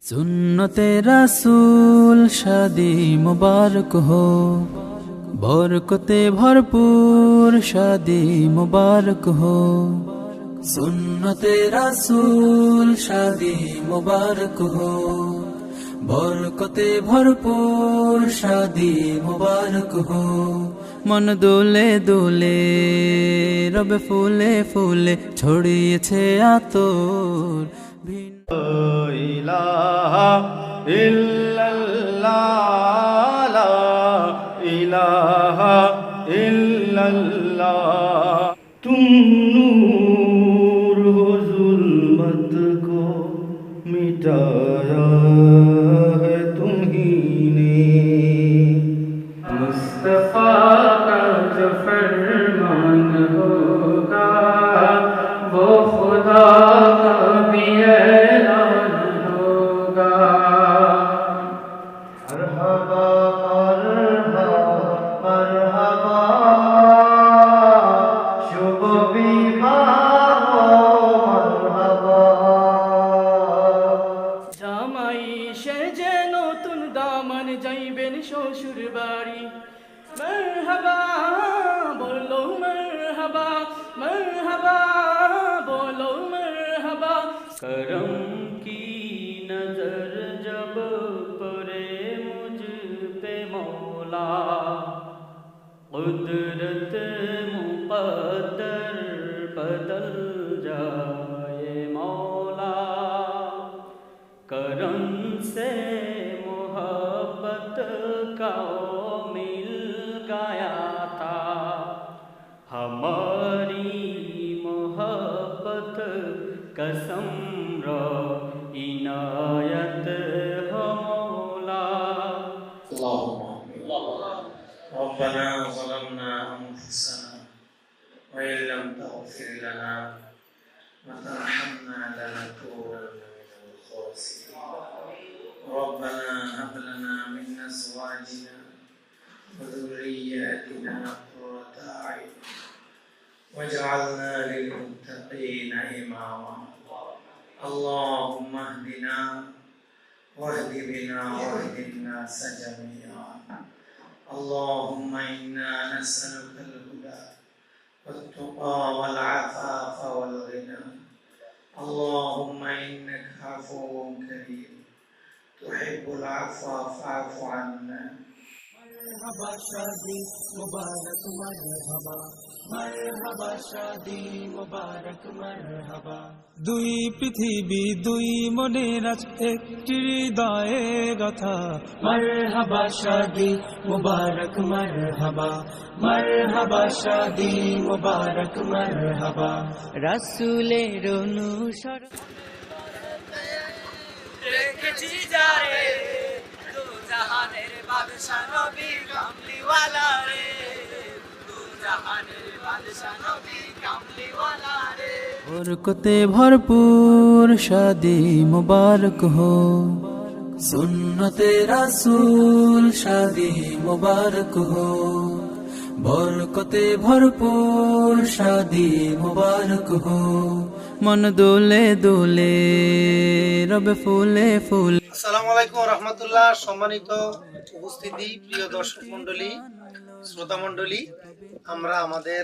सुन्नते रसूल शादी मुबारक हो, बरकते भरपूर शादी मुबारक हो। सुन्नते रसूल शादी मुबारक हो, बरकते भरपूर शादी मुबारक हो। मन दोले दोले रब फूले फूले ছড়িয়েছে আতর। ইলাহা ইল্লাল্লাহ লা ইলাহা ইল্লাল্লাহ তুম নূর हो जुल्मत को मिटाया है तुम्ही ने मुस्तफा का जो फरमान होगा वो खुदा का भी ऐलान होगा। मरहबा मरहबा मरहबा शुभ विवाह मरहबा। জামাই সেজে নতুন দামান যাইবেন শ্বশুর বাড়ি। মারহাবা বলো মারহাবা, মারহাবা बोलो मरहबा। करम की नजर जब पड़े मुझ पे मौला, कुदरत मुक़द्दर बदल जाए मौला। करम से मोहब्बत का मिल गया था, हमारी मोहब्बत कसम रो इनायत हो मौला। ربنا ظلمنا أنفسنا وإن لم تغفر لنا وترحمنا لنكونن من الخاسرين. ربنا هب لنا من أزواجنا وذرياتنا قرة أعين واجعلنا للمتقين إماما. اللهم اهدنا واهد بنا واهد الناس جميعا. اللهم إنا نسألك الهدى والتقى والعفاف والغنى. اللهم إنك عفو كريم تحب العفو فاعف عنا. مرحبا शादी मुबारक मरहबा, मरहबा शादी मुबारक मरहबा। দুই পৃথিবী দুই মনের আজ একটি হৃদয়ে গাথা। মারহাবা শাদি মুবারক মরহবা, মারহাবা শাদি মুবারক মরহবা। রাসূলের অনুসরণ রেখেছি যারে দু জাহানের বাদশা নবী কামলিওয়ালা রে, দু জাহানের বাদশা নবী কামলিওয়ালা রে। बरकते भरपूर शादी मुबारक हो, सुन्नते रसूल शादी मुबारक हो। बरकते भरपूर शादी मुबारक हो। मन दोले दोले रब फूले फूले। আসসালামু আলাইকুম রহমতুল্লাহ। সম্মানিত উপস্থিতি, প্রিয় দর্শক মন্ডলী, শ্রোতা মন্ডলী, আমরা আমাদের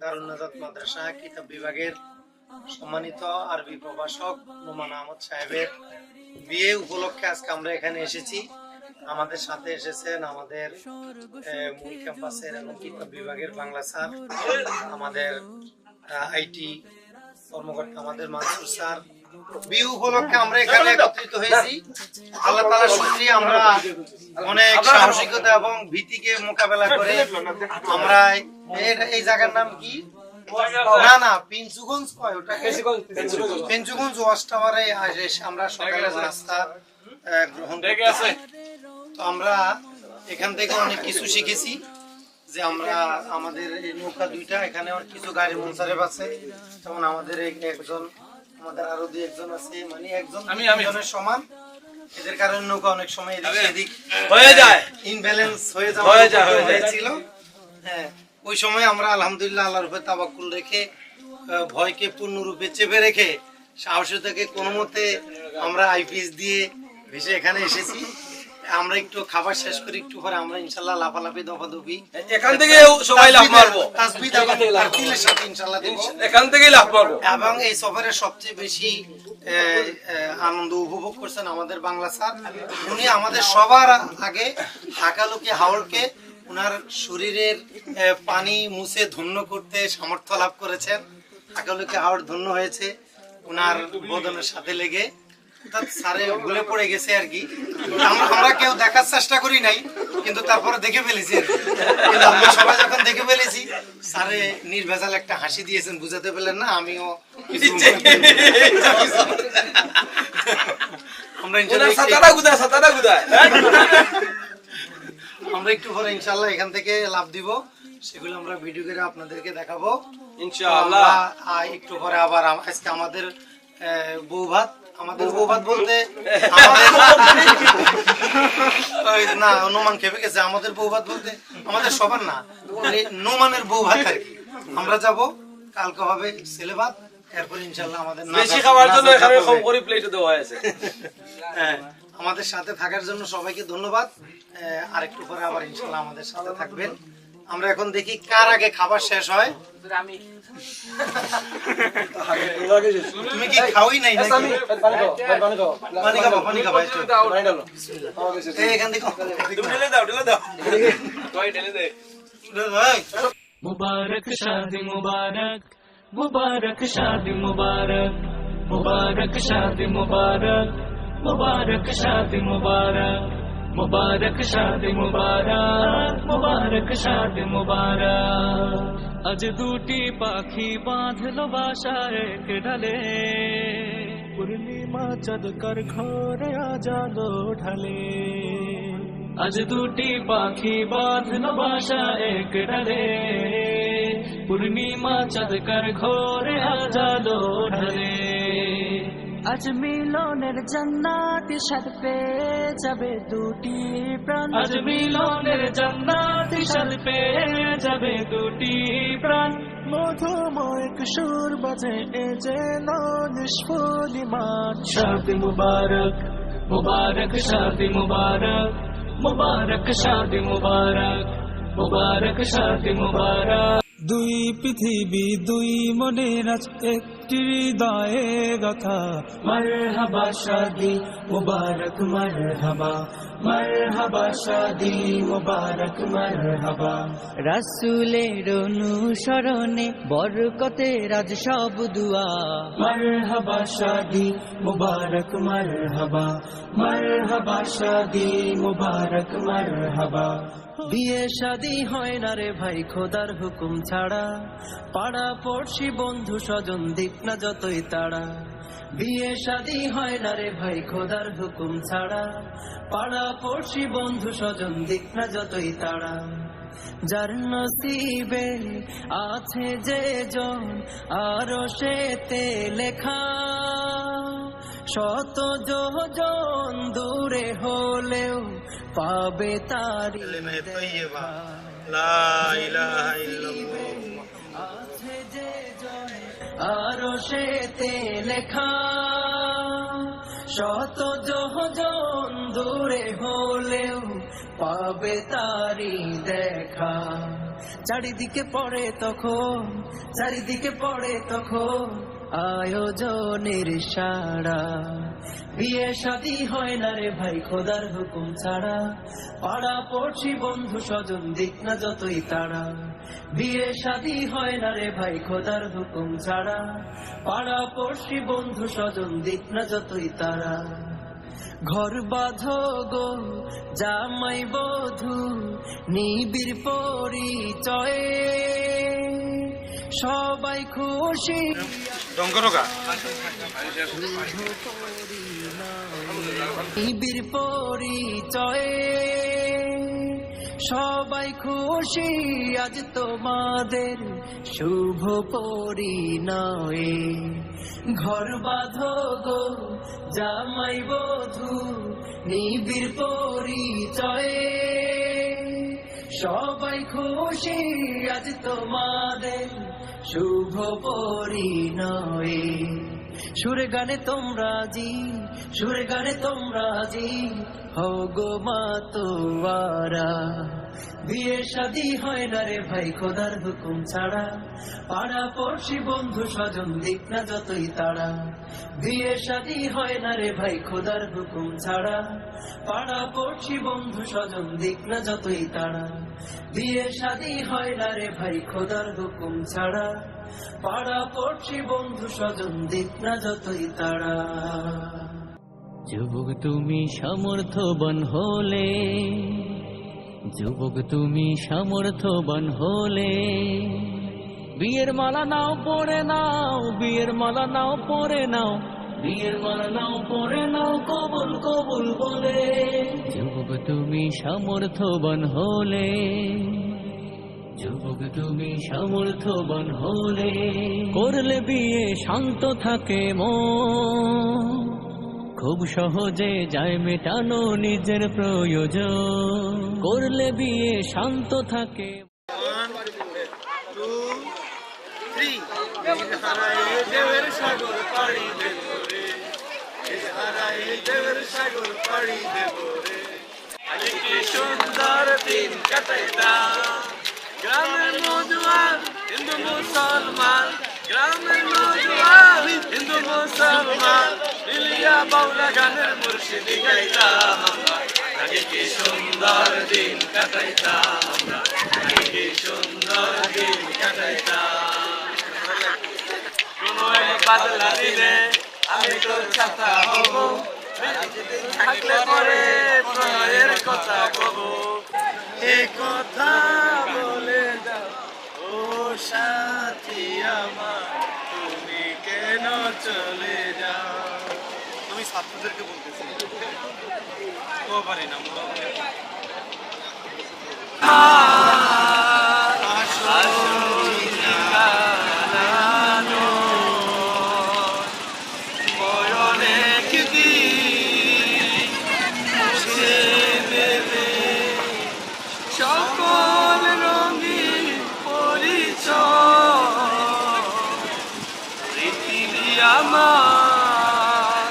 দারুন নাজাত মাদ্রাসা কিতাব বিভাগের সম্মানিত আরবি প্রভাষক নোমান আহমদ সাহেবের বিয়ে উপলক্ষে আজকে আমরা এখানে এসেছি। আমাদের সাথে এসেছেন আমাদের মূল ক্যাম্পাসের এবং কিতাব বিভাগের বাংলা স্যার, আমাদের আইটি কর্মকর্তা আমাদের মানসুর স্যার। বিয়ে উপলক্ষে আমরা এখানে একত্রিত হয়েছি। আল্লাহ তাআলার শুকরিয়া, আমরা অনেক সাহসিকতা এবং ভীতিকে মোকাবেলা করে আমরা এই জায়গার নাম কি না না পিঞ্চুগঞ্জ কয় ওটা পেঞ্চুগঞ্জ ওয়াচ টাওয়ারে আমরা সকালে নাস্তা গ্রহণ করেছি। তো আমরা এখান থেকে অনেক কিছু শিখেছি, যে আমরা আমাদের এই নৌকা দুইটা এখানে কিছু গাড়ি মুনসারেফ আছে, যেমন আমাদের একজন, আমাদের আরো দুই একজন আছে, মানে একজন দুজনের সমান। এদের কারণে নৌকা অনেক সময় এদিক হয়ে যায়, ইনব্যালেন্স হয়ে যাচ্ছিল। হ্যাঁ, ওই সময় আমরা আলহামদুলিল্লাহ আল্লাহর উপরে তাওয়াক্কুল রেখে, ভয়কে পূর্ণরূপে চেপে রেখে সাহসী থেকে কোনো মতে আমরা আইপিএস দিয়ে ভেসে এখানে এসেছি। আমরা একটু খাবার শেষ করি, একটু পরে আমরা ইনশাল্লাহ লাফালাফি দফাদফি এখান থেকে সবাই লাফ মারবো, তাসবিহ এবং তারতিলের সাথে ইনশাল্লাহ দেব। এখান থেকেই লাফ মারবো। এবং এই সফরের সবচেয়ে বেশি আনন্দ উপভোগ করছেন আমাদের বাংলা স্যার। উনি আমাদের সবার আগে হাকালুকি হাওড়কে উনার শরীরের পানি মুছে ধন্য করতে সামর্থ্য লাভ করেছেন। হাকালুকি হাওড় ধন্য হয়েছে উনার বদনের সাথে লেগে। স্যারে ভুলে পড়ে গেছে আর কি, আমরা কেউ দেখার চেষ্টা করি নাই, কিন্তু তারপরে দেখে ফেলেছি আর কি। কিন্তু আমরা সবাই যখন দেখে ফেলেছি, স্যারে নির্ভেজাল একটা হাসি দিয়েছেন, বুঝাতে পারলেন না। আমিও আমরা একটু পরে ইনশাল্লাহ এখান থেকে লাভ দিব, সেগুলো আমরা ভিডিও করে আপনাদেরকে দেখাবো ইনশাআল্লাহ। একটু পরে আবার আজকে আমাদের বউ ভাত, আমাদের বউ ভাত বলতে না নোমান খেপে গেছে, আমাদের বউ ভাত বলতে আমাদের সবার না, নোমানের বউ ভাত আর কি। আমরা যাব, কালকে হবে ছেলে ভাত, এরপর ইনশাআল্লাহ আমাদের বেশি খাওয়ার জন্য এখানে কম করে প্লেট দেওয়া হয়েছে। হ্যাঁ, আমাদের সাথে থাকার জন্য সবাইকে ধন্যবাদ। আরেকটু পরে আবার ইনশাআল্লাহ আমাদের সাথে থাকবেন। আমরা এখন দেখি কার আগে খাবার শেষ হয়। তুমি কি খাওয়াই নাই নাকি? পানি খাবা, পানি খাবা। এখান থেকে मुबारक शादी मुबारक, मुबारक शादी मुबारक, मुबारक शादी मुबारक, मुबारक शादी मुबारक, मुबारक शादी मुबारक, मुबारक शादी मुबारक। আজ দুটি পাখি বাঁধলো বাসা এক ডালে, পূর্ণিমা চাঁদ কার ঘরে আজালো ঢালে। আজ দুটি পাখি বাঁধলো বাসা এক ডালে, পূর্ণিমা চাঁদ কার ঘরে আজালো ঢালে। আজ মিলনের জান্নাতি স্বাদ পেয়ে যাবে দুটি প্রাণ, আজ মিলনের জান্নাতি স্বাদ পেয়ে যাবে দুটি প্রাণ। মধুময় সুর বাজে এ যেন নিষ্ফলিমান। शादी मुबारक, मुबारक शादी मुबारक, मुबारक शादी मुबारक, मुबारक शादी मुबारक। দুই পৃথিবী দুই মনের আজ একটি হৃদয়ে গাথা। মারহাবা শাদি মুবারক মারহাবা, মারহাবা শাদি মুবারক মারহাবা। রাসূলের অনুসরণে বরকতে রাজ সব দুয়া। মারহাবা শাদি মুবারক মারহাবা, মারহাবা শাদি মুবারক মারহাবা। বিয়ে শাদী হয় না রে ভাই খোদার হুকুম ছাড়া, পাড়া পড়শি বন্ধু স্বজন দিক না যতই তাড়া। বিয়ে শাদী হয় না রে ভাই খোদার হুকুম ছাড়া, পাড়া পড়শি বন্ধু স্বজন দিক না যতই তাড়া। যার নসিবে আছে যে জন আরো সেতে লেখা, শত যোজন দূরে হলেও পাবে তারি দেখা। লা ইলাহা ইল্লাল্লাহ। আছে যে জন আরো সেতে লেখা, শত যোজন দূরে হলেও পাবে তারি দেখা। চারিদিকে পড়ে তখন, চারিদিকে পড়ে তখন আয়োজনের সারা। বিয়ে শাদী হয় না রে ভাই খোদার হুকুম ছাড়া, পাড়া পড়শি বন্ধু স্বজন দিক না যতই তাড়া। বিয়ে শাদী হয় না রে ভাই খোদার হুকুম ছাড়া, পাড়া পড়শি বন্ধু স্বজন দিক না যতই তাড়া। ঘর বাঁধো গো জামাই বধূ নিবিড় পরিচয়ে, সবাই খুশি নিবিড় পরিচয়ে, সবাই খুশি আজ তোমাদের শুভ পরিণয়ে। ঘর বাঁধো গো জামাই বধূ নিবিড় পরিচয়ে, সবাই খুশি আজ তোমাদের শুভ পরিণয়ে। সুরে গানে তোমরা জি, সুরে গানে তোমরা জি, হও গো মাতোয়ারা। বিয়ে শাদী হয় না রে ভাই খোদার হুকুম ছাড়া, পাড়া পড়শি বন্ধু স্বজন দিক না যতই তাড়া। বিয়ে শাদী হয় না রে ভাই খোদার হুকুম ছাড়া, পাড়া পড়শি বন্ধু স্বজন দিক না যতই তাড়া। বিয়ে শাদী হয় না রে ভাই খোদার হুকুম ছাড়া, পাড়া পড়শি বন্ধু স্বজন দিক না যতই তাড়া। যুবক তুমি সামর্থ্যবান হলে, যুবক তুমি সামর্থ্যবান হলে, বিয়ের মালা নাও পরে নাও, বিয়ের মালা নাও পরে নাও, বিয়ের মালা নাও পরে নাও কবুল কবুল বলে। যুবক তুমি সামর্থ্যবান হলে, যুবক তুমি সামর্থ্যবান হলে, করলে বিয়ে শান্ত থাকে মন, খুব সহজে যায় মেটানো নিজের প্রয়োজন। করলে বিয়ে শান্ত থাকে। 1 2 3 হারায়ে দেবের সাগর পাড়ি দেব রে, হারায়ে দেবের সাগর পাড়ি দেব রে। আজ কি সুন্দর দিন কাটাইতাম, গ্রামের নওজোয়ান হিন্দু মুসলমান, গ্রামের নওজোয়ান হিন্দু মুসলমান, মিলিয়া বাউলা গানের মুর্শিদি গাইতাম আমরা। আজ কি সুন্দর দিন কাটাইতাম আমরা, আজ কি সুন্দর দিন কাটাইতাম। কোনো এক বাদলা দিনে আমি তোর ছাতা হব, থাকলে পরে প্রণয়ের কথা কব। এ কথা বলে দাও ও সাথী আমার, তুমি কেন চলে যাও। আমি ছাত্রদেরকে বলতেছি, ও পারি না সকল রঙিন পরিচয়, পৃথিবী আমার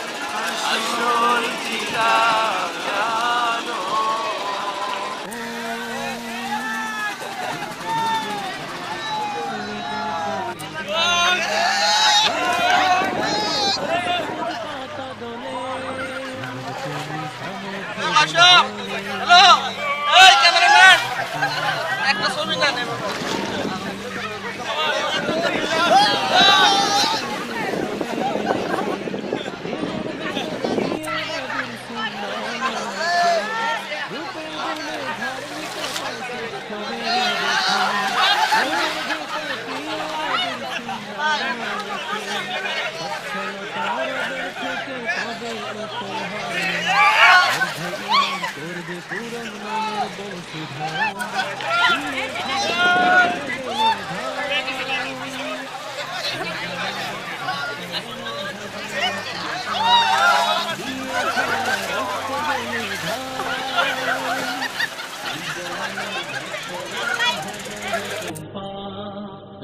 আসল ঠিকানা। হ্যালো, এই ক্যামেরাম্যান একটা ছবি না নেব।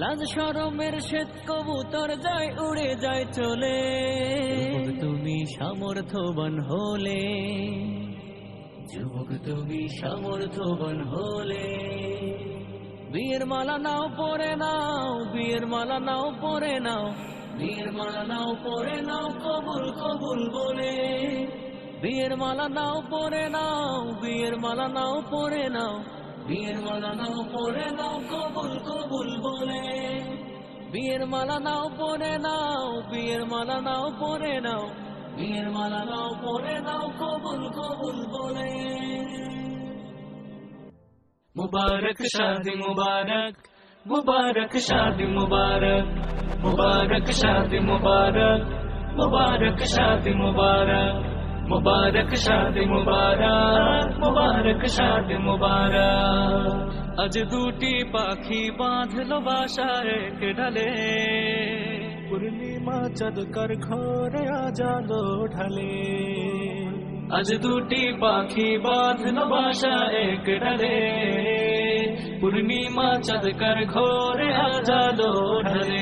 লাজ শরমের শ্বেত কবুতর যায় উড়ে যায় চলে। তুমি সামর্থ্যবান হলে, যুবক তুমি সামর্থ্যবান হলে, বিয়ের মালা নাও পরে নাও, বিয়ের মালা নাও পরে নাও, বিয়ের মালা নাও পরে নাও কবুল কবুল বলে। বিয়ের মালা নাও পরে নাও, বিয়ের মালা নাও পরে নাও, বিয়ের মালা নাও পরে নাও কবুল কবুল বলে। বিয়ের মালা নাও পরে নাও, বিয়ের মালা নাও পরে নাও, বিয়ের মালা নাও পরে নাও কবুল কবুল বলে। মুবারক শাদি মুবারক, মুবারক শাদি মুবারক, মুবারক শাদি মুবারক, মুবারক শাদি মুবারক, মুবারক শাদি মুবারক, মুবারক শাদি মুবারক। আজ দুটি পাখি বাঁধলো বাসা এক ডালে, পূর্ণিমা চাঁদ কার ঘরে আজালো ঢালে। আজ দুটি পাখি বাঁধলো বাসা এক ডালে, পূর্ণিমা চাঁদ কার ঘরে আজালো ঢালে।